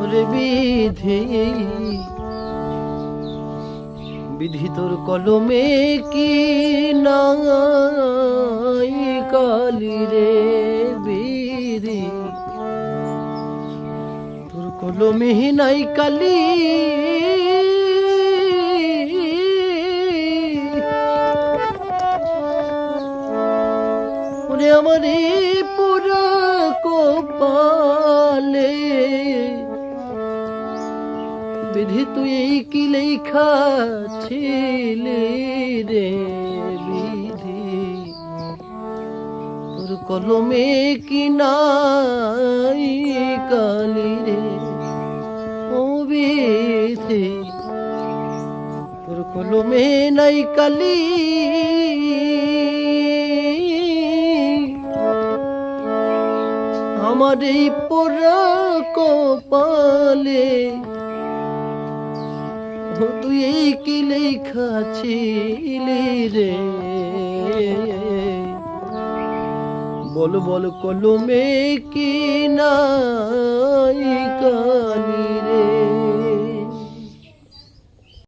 ওরে বিধি বিধি তোর কলমে কি নাই কালি রে বিধি তোর কলমে নাই কালি ওরে আমার পুরা কপালে বিধি তুই কি লেখা ছিলে রে বিধি তোর কলমে কি নাই কালি রে ও বিধি তোর কলমে নাই কালি আমার এই পোড়া কপালে তুই কি লেখা ছিলি রে বল বল কলমে কি না